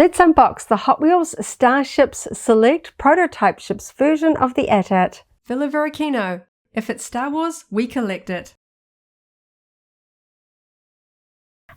Let's unbox the Hot Wheels Starships Select prototype ships version of the AT-AT. Villa Varykino. If it's Star Wars, we collect it.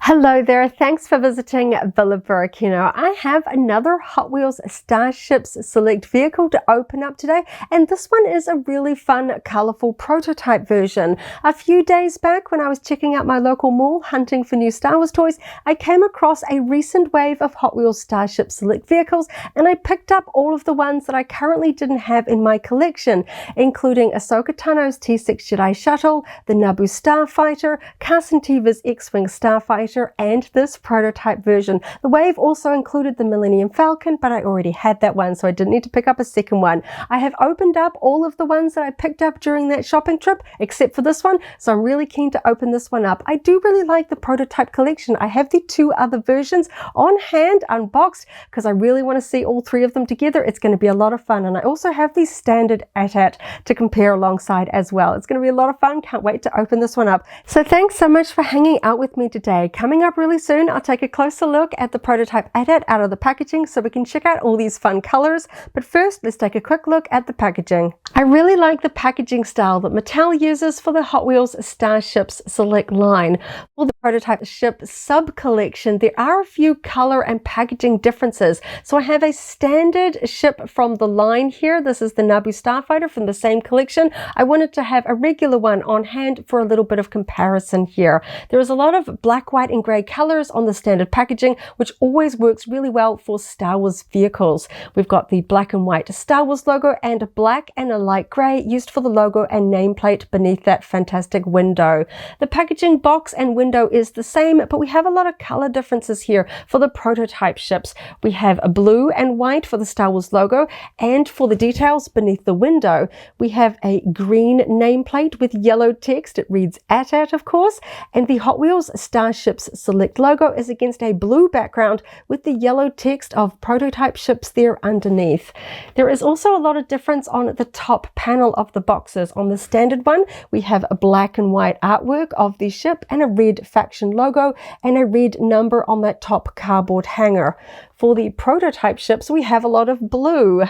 Hello there, thanks for visiting Villa Varykino. I have another Hot Wheels Starships Select vehicle to open up today, and this one is a really fun, colourful prototype version. A few days back when I was checking out my local mall hunting for new Star Wars toys, I came across a recent wave of Hot Wheels Starships Select vehicles, and I picked up all of the ones that I currently didn't have in my collection, including Ahsoka Tano's T6 Jedi Shuttle, the Naboo Starfighter, Carson Teva's X-Wing Starfighter, and this prototype version. The wave also included the Millennium Falcon, but I already had that one, so I didn't need to pick up a second one. I have opened up all of the ones that I picked up during that shopping trip, except for this one, so I'm really keen to open this one up. I do really like the prototype collection. I have the two other versions on hand, unboxed, because I really want to see all three of them together. It's going to be a lot of fun, and I also have the standard AT-AT to compare alongside as well. It's going to be a lot of fun. Can't wait to open this one up. So thanks so much for hanging out with me today. Coming up really soon, I'll take a closer look at the prototype AT-AT out of the packaging so we can check out all these fun colors. But first, let's take a quick look at the packaging. I really like the packaging style that Mattel uses for the Hot Wheels Starships Select line. For the prototype ship sub-collection, there are a few color and packaging differences. So I have a standard ship from the line here. This is the Naboo Starfighter from the same collection. I wanted to have a regular one on hand for a little bit of comparison here. There is a lot of black, white, and grey colors on the standard packaging, which always works really well for Star Wars vehicles. We've got the black and white Star Wars logo and a black and a light grey used for the logo and nameplate beneath that fantastic window. The packaging box and window is the same, but we have a lot of color differences here for the prototype ships. We have a blue and white for the Star Wars logo, and for the details beneath the window, we have a green nameplate with yellow text. It reads AT-AT, of course, and the Hot Wheels Starships Select logo is against a blue background with the yellow text of prototype ships there underneath. There is also a lot of difference on the top panel of the boxes. On the standard one, we have a black and white artwork of the ship and a red faction logo and a red number on that top cardboard hanger. For the prototype ships, we have a lot of blue.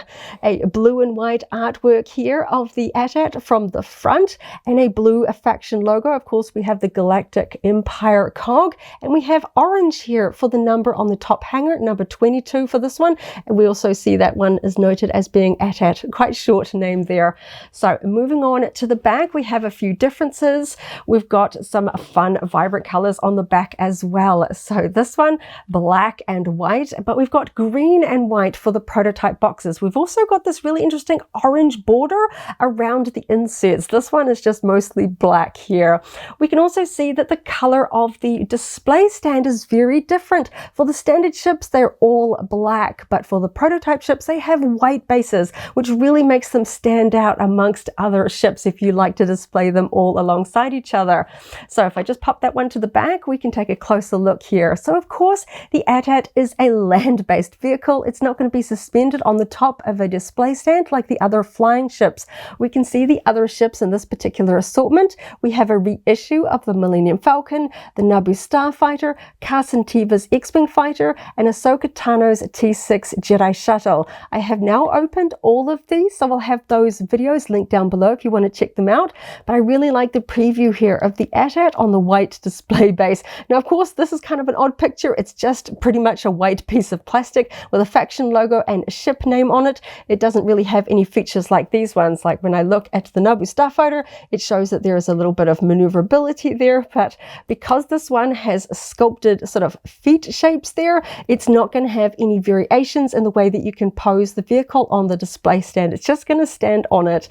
A blue and white artwork here of the AT-AT from the front and a blue faction logo. Of course, we have the Galactic Empire cog, and we have orange here for the number on the top hanger, number 22 for this one. And we also see that one is noted as being AT-AT, quite short name there. So moving on to the back, we have a few differences. We've got some fun, vibrant colors on the back as well. So this one, black and white, but we've got green and white for the prototype boxes. We've also got this really interesting orange border around the inserts. This one is just mostly black here. We can also see that the color of the display stand is very different. For the standard ships, they're all black, but for the prototype ships, they have white bases, which really makes them stand out amongst other ships if you like to display them all alongside each other. So if I just pop that one to the back, we can take a closer look here. So of course, the AT-AT is a land-based vehicle. It's not going to be suspended on the top of a display stand like the other flying ships. We can see the other ships in this particular assortment. We have a reissue of the Millennium Falcon, the Naboo Starfighter, Carson Teva's X-Wing Fighter, and Ahsoka Tano's T6 Jedi Shuttle. I have now opened all of these, so I'll have those videos linked down below if you want to check them out. But I really like the preview here of the AT-AT on the white display base. Now, of course, this is kind of an odd picture. It's just pretty much a white piece of plastic with a faction logo and a ship name on it. It doesn't really have any features like these ones. Like when I look at the Naboo Starfighter, it shows that there is a little bit of maneuverability there, but because this one has sculpted sort of feet shapes there, it's not going to have any variations in the way that you can pose the vehicle on the display stand. It's just going to stand on it.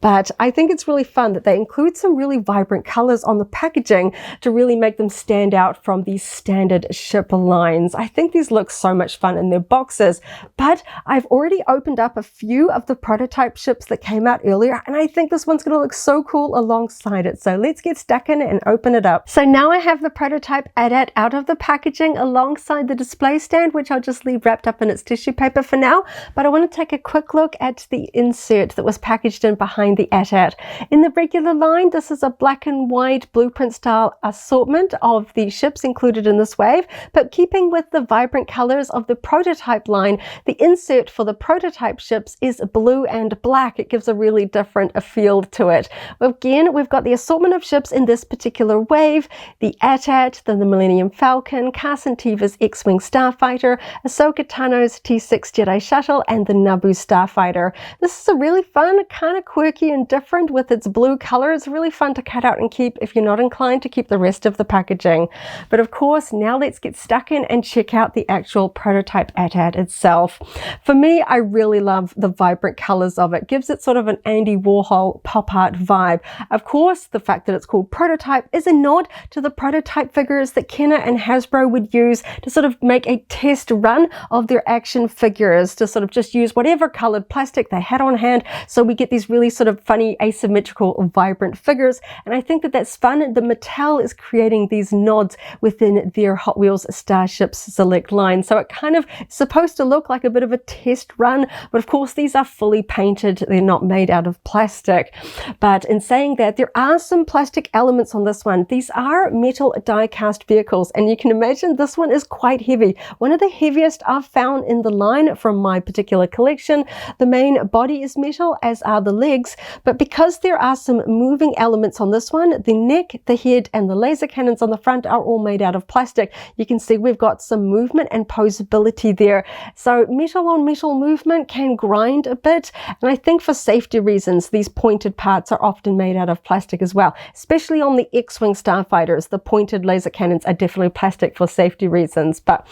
But I think it's really fun that they include some really vibrant colors on the packaging to really make them stand out from these standard ship lines. I think these look so much fun in their boxes, but I've already opened up a few of the prototype ships that came out earlier, and I think this one's going to look so cool alongside it. So let's get stuck in and open it up. So now I have the prototype prototype AT-AT out of the packaging alongside the display stand, which I'll just leave wrapped up in its tissue paper for now. But I want to take a quick look at the insert that was packaged in behind the AT-AT. In the regular line, this is a black and white blueprint style assortment of the ships included in this wave, but keeping with the vibrant colors of the prototype line, the insert for the prototype ships is blue and black. It gives a really different feel to it. Again, we've got the assortment of ships in this particular wave: the AT-AT, the Millennium Falcon, Carson Teva's X-Wing Starfighter, Ahsoka Tano's T6 Jedi Shuttle, and the Naboo Starfighter. This is a really fun, kind of quirky and different with its blue color. It's really fun to cut out and keep if you're not inclined to keep the rest of the packaging. But of course, now let's get stuck in and check out the actual prototype AT-AT itself. For me, I really love the vibrant colors of it. Gives it sort of an Andy Warhol pop art vibe. Of course, the fact that it's called prototype is a nod to the prototype figures that Kenner and Hasbro would use to sort of make a test run of their action figures, to sort of just use whatever colored plastic they had on hand. So we get these really sort of funny, asymmetrical, vibrant figures. And I think that that's fun. The Mattel is creating these nods within their Hot Wheels Starships Select line. So it kind of is supposed to look like a bit of a test run, but of course these are fully painted. They're not made out of plastic. But in saying that, there are some plastic elements on this one. These are metal die-cast vehicles, and you can imagine this one is quite heavy. One of the heaviest I've found in the line from my particular collection. The main body is metal, as are the legs, but because there are some moving elements on this one, the neck, the head, and the laser cannons on the front are all made out of plastic. You can see we've got some movement and posability there. So metal on metal movement can grind a bit, and I think for safety reasons, these pointed parts are often made out of plastic as well, especially on the X-Wing Starfighters. The pointed laser cannons are definitely plastic for safety reasons. But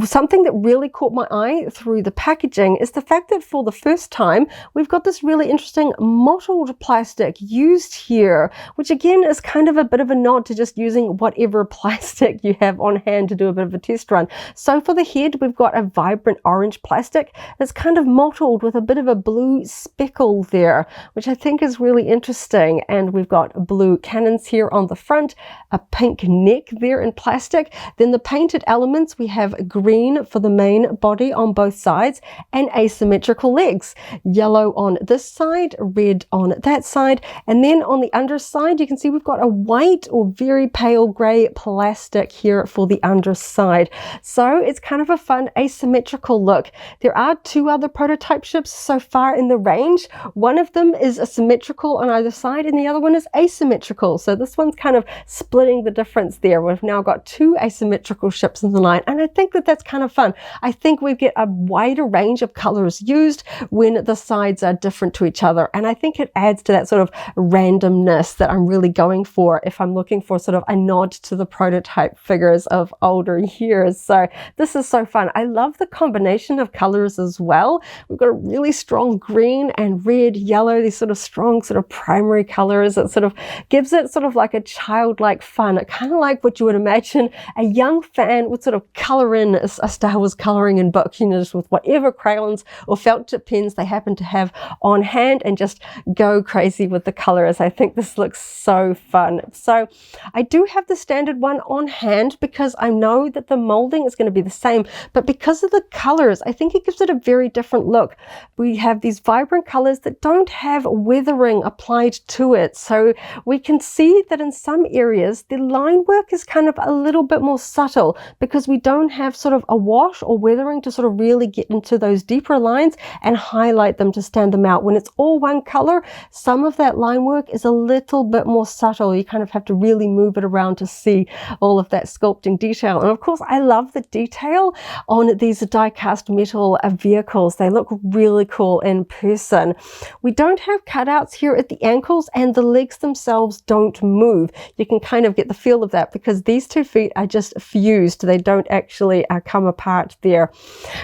something that really caught my eye through the packaging is the fact that for the first time, we've got this really interesting mottled plastic used here, which again is kind of a bit of a nod to just using whatever plastic you have on hand to do a bit of a test run. So for the head, we've got a vibrant orange plastic that's kind of mottled with a bit of a blue speckle there, which I think is really interesting. And we've got blue cannons here on the front, a pink neck there in plastic. Then the painted elements, we have green for the main body on both sides and asymmetrical legs. Yellow on this side, red on that side. And then on the underside, you can see we've got a white or very pale gray plastic here for the underside. So it's kind of a fun asymmetrical look. There are two other prototype ships so far in the range. One of them is symmetrical on either side and the other one is asymmetrical. So this one's kind of splitting the difference there. We've now got two asymmetrical ships in the line, and I think that that's kind of fun. I think we get a wider range of colors used when the sides are different to each other, and I think it adds to that sort of randomness that I'm really going for if I'm looking for sort of a nod to the prototype figures of older years. So this is so fun. I love the combination of colors as well. We've got a really strong green and red, yellow, these sort of strong sort of primary colors. It sort of gives it sort of like a childlike fun, kind of like what you would imagine a young fan would sort of color in a Star Wars coloring in book, you know, just with whatever crayons or felt tip pens they happen to have on hand and just go crazy with the colors. I think this looks so fun. So I do have the standard one on hand because I know that the molding is going to be the same, but because of the colors, I think it gives it a very different look. We have these vibrant colors that don't have weathering applied to it. So we can see that in some areas, the line work is kind of a little bit more subtle because we don't have sort of a wash or weathering to sort of really get into those deeper lines and highlight them to stand them out. When it's all one color, some of that line work is a little bit more subtle. You kind of have to really move it around to see all of that sculpting detail. And of course, I love the detail on these die-cast metal vehicles. They look really cool in person. We don't have cutouts here at the ankles, and the legs themselves don't move. You can kind of get the feel of that because these 2 feet are just fused. They don't actually come apart there.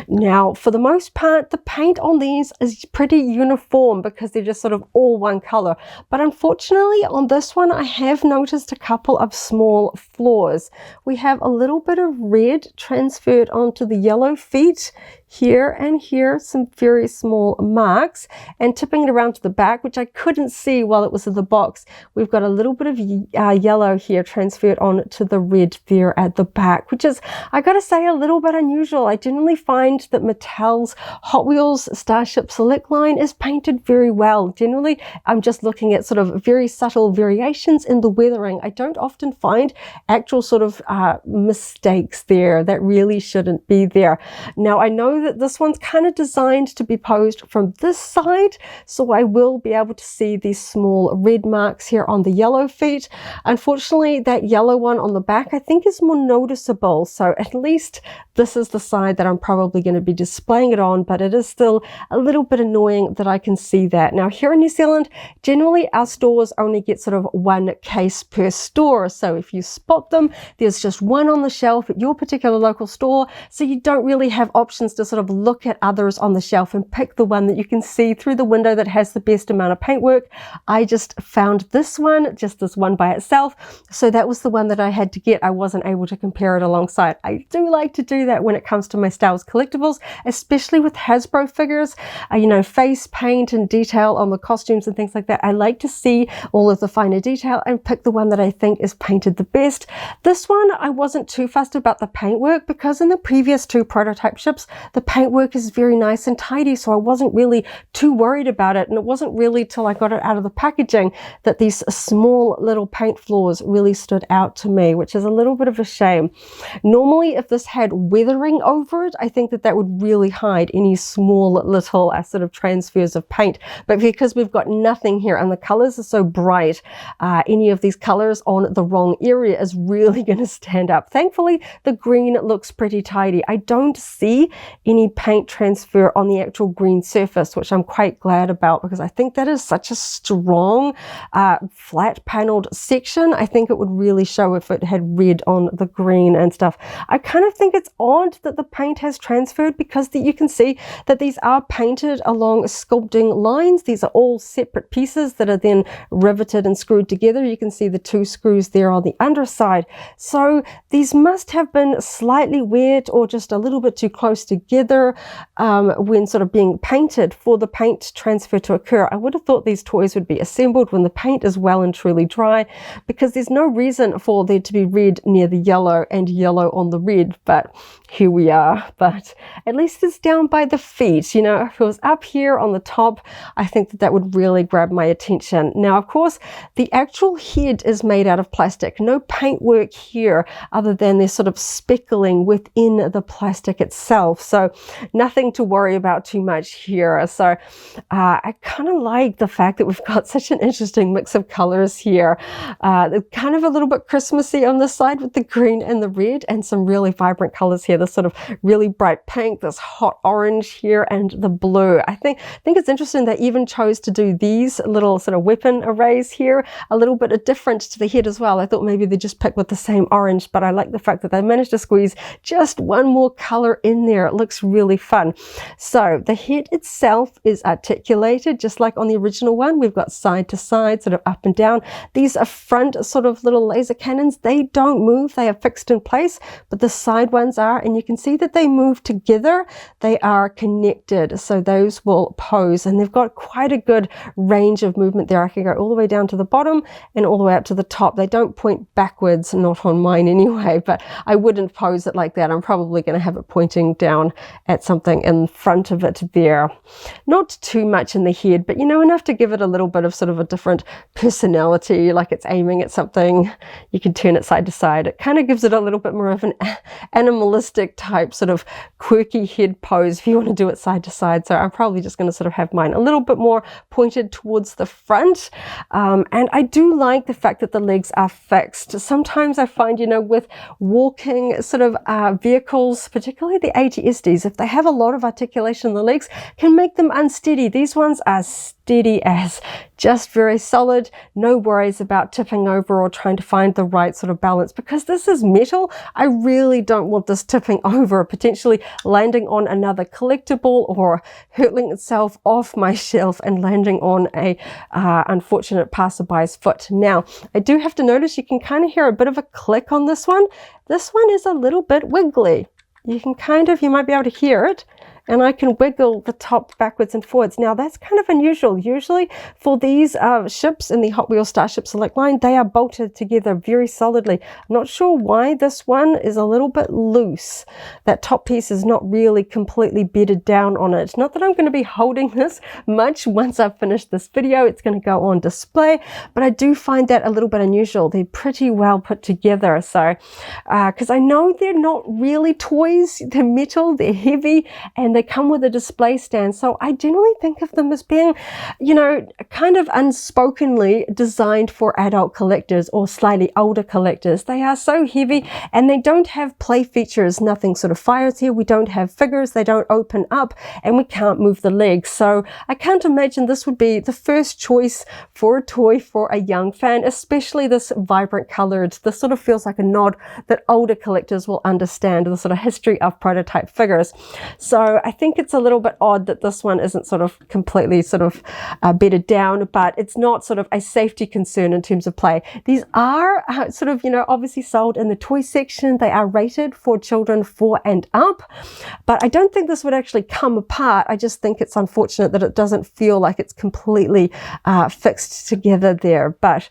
Now, for the most part, the paint on these is pretty uniform because they're just sort of all one color. But unfortunately, on this one, I have noticed a couple of small flaws. We have a little bit of red transferred onto the yellow feet here and here, some very small marks, and tipping it around to the back, which I couldn't see while it was in the box. We've got a little bit of yellow here transferred on into the red there at the back, which is, I gotta say, a little bit unusual. I generally find that Mattel's Hot Wheels Starship Select line is painted very well. Generally, I'm just looking at sort of very subtle variations in the weathering. I don't often find actual sort of mistakes there that really shouldn't be there. Now, I know that this one's kind of designed to be posed from this side, so I will be able to see these small red marks here on the yellow feet. Unfortunately, that yellow one on the back I think is more noticeable, so at least this is the side that I'm probably going to be displaying it on, but it is still a little bit annoying that I can see that. Now, here in New Zealand, generally our stores only get sort of one case per store, so if you spot them, there's just one on the shelf at your particular local store, so you don't really have options to sort of look at others on the shelf and pick the one that you can see through the window that has the best amount of paintwork. I just found this one, just this one by itself, so that was the one that I had to get. I wasn't able to compare it alongside. I do like to do that when it comes to my Star Wars collectibles, especially with Hasbro figures, you know, face paint and detail on the costumes and things like that. I like to see all of the finer detail and pick the one that I think is painted the best. This one, I wasn't too fussed about the paintwork because in the previous two prototype ships, the paintwork is very nice and tidy, so I wasn't really too worried about it, and it wasn't really till I got it out of the packaging that these small little paint flaws really stood out to me, which is a little bit of a shame. Normally, if this had weathering over it, I think that that would really hide any small little sort of transfers of paint, but because we've got nothing here and the colors are so bright, any of these colors on the wrong area is really going to stand up. Thankfully, the green looks pretty tidy. I don't see any paint transfer on the actual green surface, which I'm quite glad about because I think that is such a strong flat paneled section. I think it would really show if it had red on the green and stuff. I kind of think it's odd that the paint has transferred because you can see that these are painted along sculpting lines. These are all separate pieces that are then riveted and screwed together. You can see the two screws there on the underside. So these must have been slightly wet or just a little bit too close together when sort of being painted for the paint transfer to occur. I would have thought these toys would be assembled when the paint is well and truly dry, because there's no reason for there to be red near the yellow and yellow on the red, but here we are. But at least it's down by the feet. You know, if it was up here on the top, I think that that would really grab my attention. Now, of course, the actual head is made out of plastic. No paintwork here other than this sort of speckling within the plastic itself. So nothing to worry about too much here. So I kind of like the fact that we've got such an interesting mix of colors here. Kind of a little bit Christmassy on this side with the green and the red, and some really vibrant colors here. This sort of really bright pink, this hot orange here, and the blue. I think it's interesting they even chose to do these little sort of weapon arrays here a little bit different to the head as well. I thought maybe they just picked with the same orange, but I like the fact that they managed to squeeze just one more color in there. It looks really fun. So the head itself is articulated just like on the original one. We've got side to side, sort of up and down. These are front sort of little laser cannons. They don't move. They are fixed in place, but the side ones are, and you can see that they move together. They are connected, so those will pose, and they've got quite a good range of movement there. I can go all the way down to the bottom and all the way up to the top. They don't point backwards, not on mine anyway, but I wouldn't pose it like that. I'm probably going to have it pointing down at something in front of it there. Not too much in the head, but you know, enough to give it a little bit of sort of a different personality, like it's aiming at something. You can turn it side to side. It kind of gives it a little bit more of an animalistic type sort of quirky head pose if you want to do it side to side. So I'm probably just going to sort of have mine a little bit more pointed towards the front. And I do like the fact that the legs are fixed. Sometimes I find, you know, with walking sort of vehicles, particularly the AT-ATs, if they have a lot of articulation in the legs, can make them unsteady. These ones are steady as, just very solid, no worries about tipping over or trying to find the right sort of balance. Because this is metal, I really don't want this tipping over, potentially landing on another collectible or hurtling itself off my shelf and landing on a unfortunate passerby's foot. Now, I do have to notice you can kind of hear a bit of a click on this one. This one is a little bit wiggly. You can kind of, you might be able to hear it. and I can wiggle the top backwards and forwards. Now that's kind of unusual. Usually for these ships in the Hot Wheels Starship Select line, they are bolted together very solidly. I'm not sure why this one is a little bit loose. That top piece is not really completely bedded down on it. Not that I'm going to be holding this much once I've finished this video. It's going to go on display, but I do find that a little bit unusual. They're pretty well put together. So because I know they're not really toys, they're metal, they're heavy, and they come with a display stand. So I generally think of them as being, you know, kind of unspokenly designed for adult collectors or slightly older collectors. They are so heavy and they don't have play features. Nothing sort of fires here. We don't have figures. They don't open up and we can't move the legs. So I can't imagine this would be the first choice for a toy for a young fan, especially this vibrant colored. This sort of feels like a nod that older collectors will understand the sort of history of prototype figures. So I think it's a little bit odd that this one isn't sort of completely sort of bedded down, but it's not sort of a safety concern in terms of play. These are sort of, you know, obviously sold in the toy section. They are rated for children 4 and up, but I don't think this would actually come apart. I just think it's unfortunate that it doesn't feel like it's completely fixed together there. But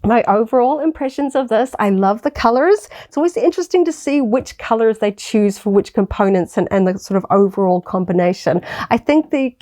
my overall impressions of this, I love the colors. It's always interesting to see which colors they choose for which components and the sort of overall combination. I think the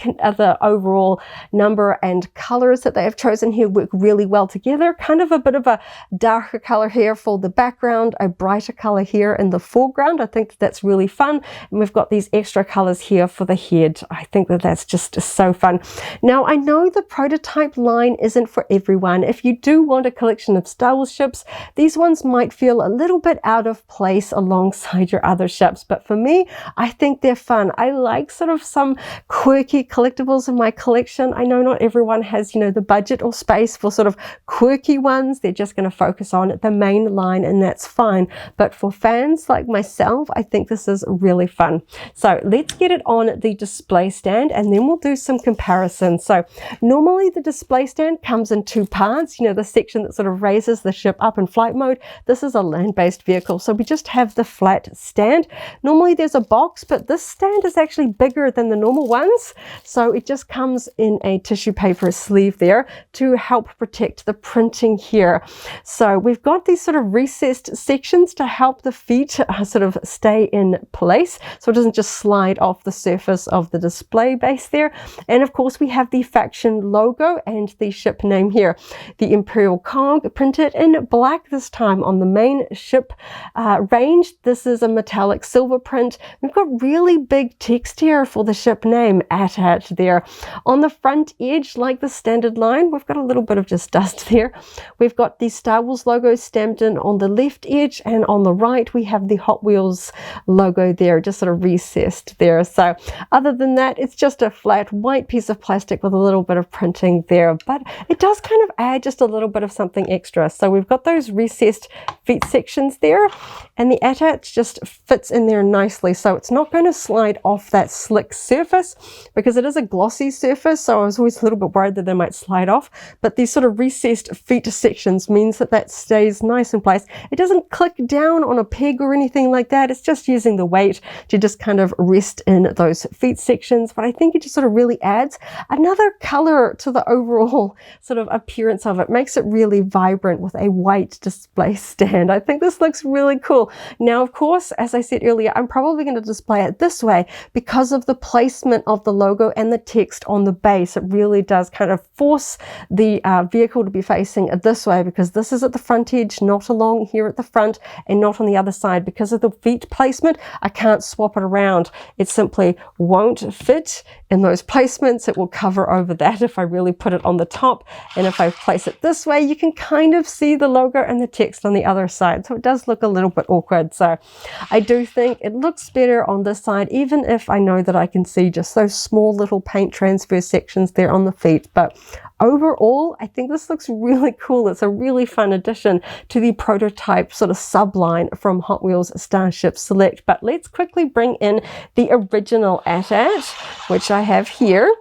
overall number and colors that they have chosen here work really well together. Kind of a bit of a darker color here for the background, a brighter color here in the foreground. I think that's really fun. And we've got these extra colors here for the head. I think that that's just so fun. Now, I know the prototype line isn't for everyone. If you do want a collection of Star Wars ships, these ones might feel a little bit out of place alongside your other ships, but for me, I think they're fun. I like sort of some quirky collectibles in my collection. I know not everyone has, you know, the budget or space for sort of quirky ones. They're just going to focus on the main line, and that's fine. But for fans like myself, I think this is really fun. So let's get it on the display stand and then we'll do some comparisons. So normally the display stand comes in 2 parts, you know, the section that sort of raises the ship up in flight mode. This is a land-based vehicle, so we just have the flat stand. Normally there's a box, but this stand is actually bigger than the normal ones, so it just comes in a tissue paper sleeve there to help protect the printing here. So we've got these sort of recessed sections to help the feet sort of stay in place, so it doesn't just slide off the surface of the display base there. And of course we have the faction logo and the ship name here, the Imperial printed in black this time on the main ship range. This is a metallic silver print. We've got really big text here for the ship name, AT-AT there. On the front edge, like the standard line, we've got a little bit of just dust there. We've got the Star Wars logo stamped in on the left edge, and on the right we have the Hot Wheels logo there, just sort of recessed there. So other than that, it's just a flat white piece of plastic with a little bit of printing there, but it does kind of add just a little bit of something extra. So we've got those recessed feet sections there, and the AT-AT just fits in there nicely, so it's not going to slide off that slick surface because it is a glossy surface. So I was always a little bit worried that they might slide off, but these sort of recessed feet sections means that that stays nice in place. It doesn't click down on a peg or anything like that. It's just using the weight to just kind of rest in those feet sections, but I think it just sort of really adds another color to the overall sort of appearance of it. Makes it really vibrant with a white display stand. I think this looks really cool. Now, of course, as I said earlier, I'm probably going to display it this way because of the placement of the logo and the text on the base. It really does kind of force the vehicle to be facing this way, because this is at the front edge, not along here at the front, and not on the other side. Because of the feet placement, I can't swap it around. It simply won't fit in those placements. It will cover over that if I really put it on the top, and if I place it this way, you can kind of see the logo and the text on the other side, so it does look a little bit awkward. So I do think it looks better on this side, even if I know that I can see just those small little paint transfer sections there on the feet. But overall, I think this looks really cool. It's a really fun addition to the prototype sort of subline from Hot Wheels Starships Select. But let's quickly bring in the original AT-AT, which I have here.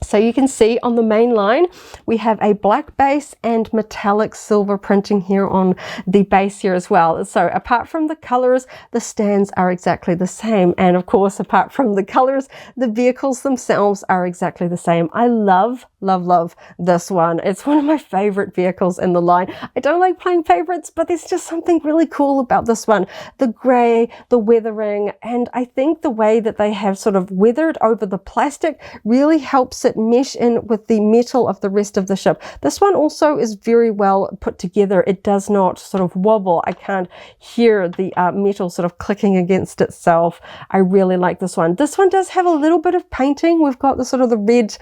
So you can see on the main line, we have a black base and metallic silver printing here on the base here as well. So apart from the colors, the stands are exactly the same. And of course, apart from the colors, the vehicles themselves are exactly the same. I love this one. It's one of my favorite vehicles in the line. I don't like playing favorites, but there's just something really cool about this one. The gray, the weathering, and I think the way that they have sort of weathered over the plastic really helps it mesh in with the metal of the rest of the ship. This one also is very well put together. It does not sort of wobble. I can't hear the metal sort of clicking against itself. I really like this one. This one does have a little bit of painting. We've got the sort of the red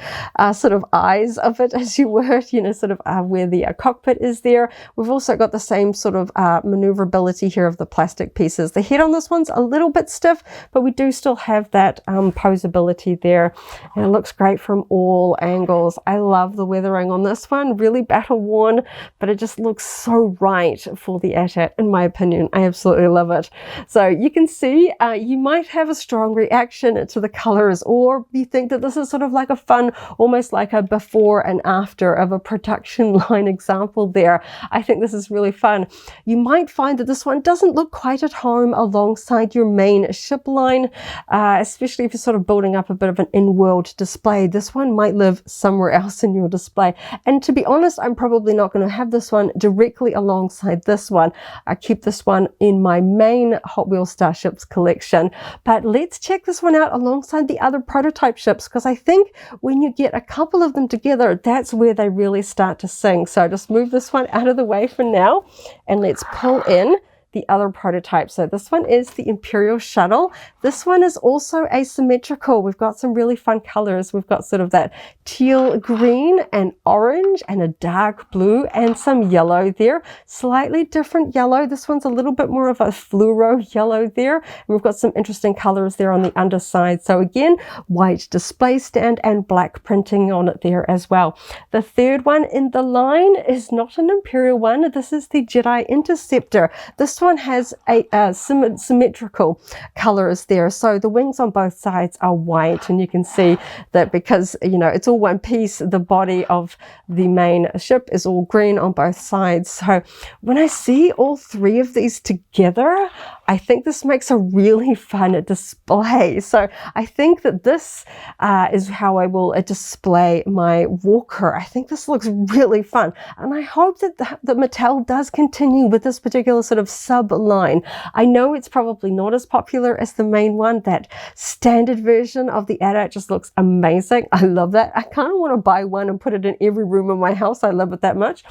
sort of eyes of it, as you were, you know, sort of where the cockpit is there. We've also got the same sort of maneuverability here of the plastic pieces. The head on this one's a little bit stiff, but we do still have that posability there. And it looks great from all angles. I love the weathering on this one, really battle worn, but it just looks so right for the AT-AT, in my opinion. I absolutely love it. So you can see you might have a strong reaction to the colors, or you think that this is sort of like a fun, almost like a before and after of a production line example there. I think this is really fun. You might find that this one doesn't look quite at home alongside your main ship line, especially if you're sort of building up a bit of an in-world display. This one might live somewhere else in your display. And to be honest, I'm probably not going to have this one directly alongside this one. I keep this one in my main Hot Wheels Starships collection. But let's check this one out alongside the other prototype ships, because I think when you get a couple of them together, that's where they really start to sing. So just move this one out of the way for now, and let's pull in the other prototype. So this one is the Imperial Shuttle. This one is also asymmetrical. We've got some really fun colors. We've got sort of that teal green and orange and a dark blue and some yellow there. Slightly different yellow. This one's a little bit more of a fluoro yellow there. And we've got some interesting colors there on the underside. So again, white display stand and black printing on it there as well. The third one in the line is not an Imperial one. This is the Jedi Interceptor. This one has a symmetrical colors there. So the wings on both sides are white, and you can see that because, you know, it's all one piece, the body of the main ship is all green on both sides. So when I see all three of these together, I think this makes a really fun display. So I think that this is how I will display my Walker. I think this looks really fun, and I hope that that Mattel does continue with this particular sort of sub-line. I know it's probably not as popular as the main one. That standard version of the AT-AT just looks amazing. I love that. I kind of want to buy one and put it in every room in my house. I love it that much.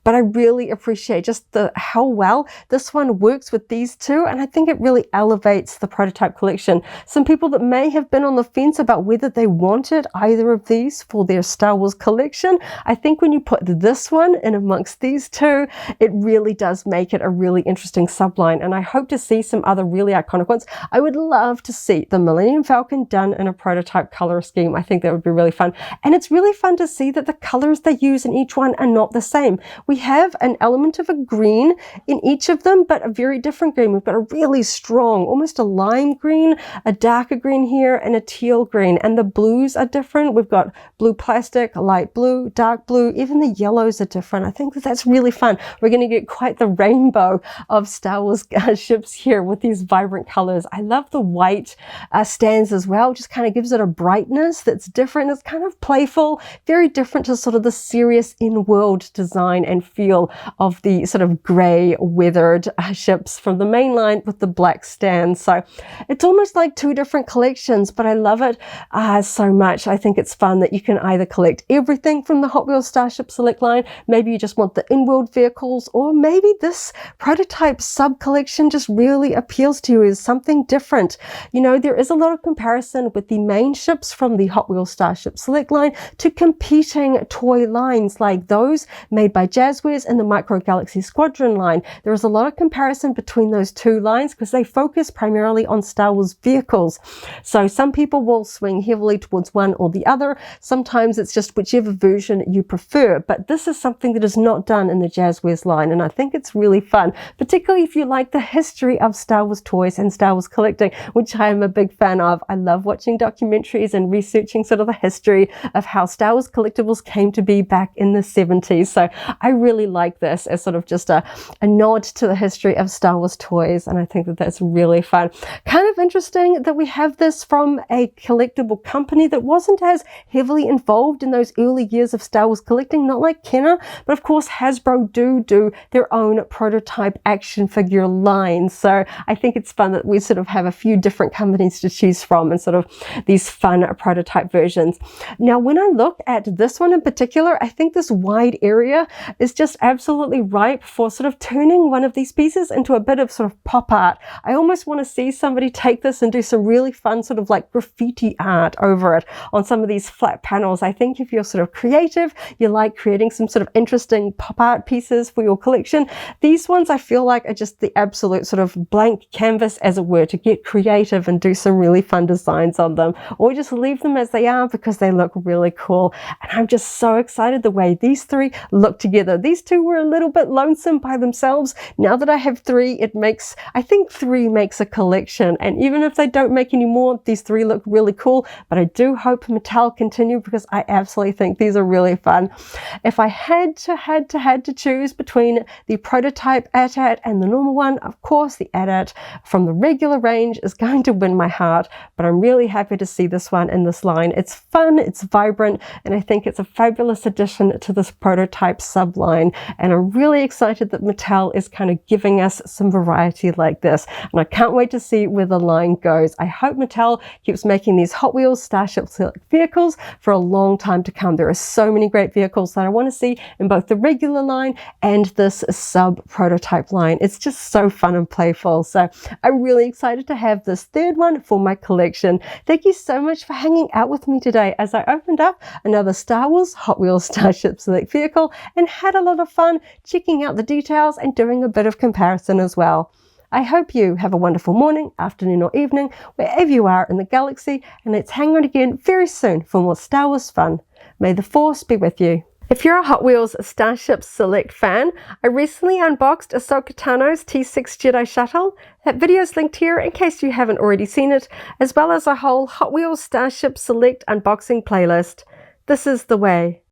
But I really appreciate just how well this one works with these two, and I think it really elevates the prototype collection. Some people that may have been on the fence about whether they wanted either of these for their Star Wars collection, I think when you put this one in amongst these two, it really does make it a really interesting subline, and I hope to see some other really iconic ones. I would love to see the Millennium Falcon done in a prototype color scheme. I think that would be really fun, and it's really fun to see that the colors they use in each one are not the same. We have an element of a green in each of them, but a very different green. We've got a really strong, almost a lime green, a darker green here, and a teal green, and the blues are different. We've got blue plastic, light blue, dark blue, even the yellows are different. I think that that's really fun. We're going to get quite the rainbow of Star Wars ships here with these vibrant colors. I love the white stands as well. Just kind of gives it a brightness that's different. It's kind of playful, very different to sort of the serious in-world design and feel of the sort of grey weathered ships from the main line with the black stands. So it's almost like two different collections, but I love it so much. I think it's fun that you can either collect everything from the Hot Wheels Starship Select line, maybe you just want the in-world vehicles, or maybe this prototype sub-collection just really appeals to you as something different. You know, there is a lot of comparison with the main ships from the Hot Wheels Starship Select line to competing toy lines like those made by Jazzwares and the Micro Galaxy Squadron line. There is a lot of comparison between those two lines because they focus primarily on Star Wars vehicles. So some people will swing heavily towards one or the other. Sometimes it's just whichever version you prefer, but this is something that is not done in the Jazzwares line, and I think it's really fun, particularly if you like the history of Star Wars toys and Star Wars collecting, which I am a big fan of. I love watching documentaries and researching sort of the history of how Star Wars collectibles came to be back in the 70s. So I really like this as sort of just a nod to the history of Star Wars toys, and I think that that's really fun. Kind of interesting that we have this from a collectible company that wasn't as heavily involved in those early years of Star Wars collecting, not like Kenner, but of course Hasbro do their own prototype action figure line. So I think it's fun that we sort of have a few different companies to choose from and sort of these fun prototype versions. Now, when I look at this one in particular, I think this wide area is just absolutely ripe for sort of turning one of these pieces into a bit of sort of pop art. I almost want to see somebody take this and do some really fun sort of like graffiti art over it on some of these flat panels. I think if you're sort of creative, you like creating some sort of interesting pop art pieces for your collection, these ones I feel like are just the absolute sort of blank canvas, as it were, to get creative and do some really fun designs on them, or just leave them as they are because they look really cool. And I'm just so excited the way these three look together. These two were a little bit lonesome by themselves. Now that I have three, I think three makes a collection, and even if they don't make any more, these three look really cool. But I do hope Mattel continue because I absolutely think these are really fun. If I had to choose between the prototype AT-AT and the normal one, of course the AT-AT from the regular range is going to win my heart, but I'm really happy to see this one in this line. It's fun, it's vibrant, and I think it's a fabulous addition to this prototype subline, and I'm really excited that Mattel is kind of giving us some variety like this, and I can't wait to see where the line goes. I hope Mattel keeps making these Hot Wheels Starships Select vehicles for a long time to come. There are so many great vehicles that I want to see in both the regular line and this sub prototype line. It's just so fun and playful, so I'm really excited to have this third one for my collection. Thank you so much for hanging out with me today as I opened up another Star Wars Hot Wheels Starship Select vehicle and had a lot of fun checking out the details and doing a bit of comparison as well. I hope you have a wonderful morning, afternoon or evening, wherever you are in the galaxy, and let's hang on again very soon for more Star Wars fun. May the Force be with you. If you're a Hot Wheels Starship Select fan, I recently unboxed Ahsoka Tano's T6 Jedi Shuttle. That video is linked here in case you haven't already seen it, as well as a whole Hot Wheels Starship Select unboxing playlist. This is the way.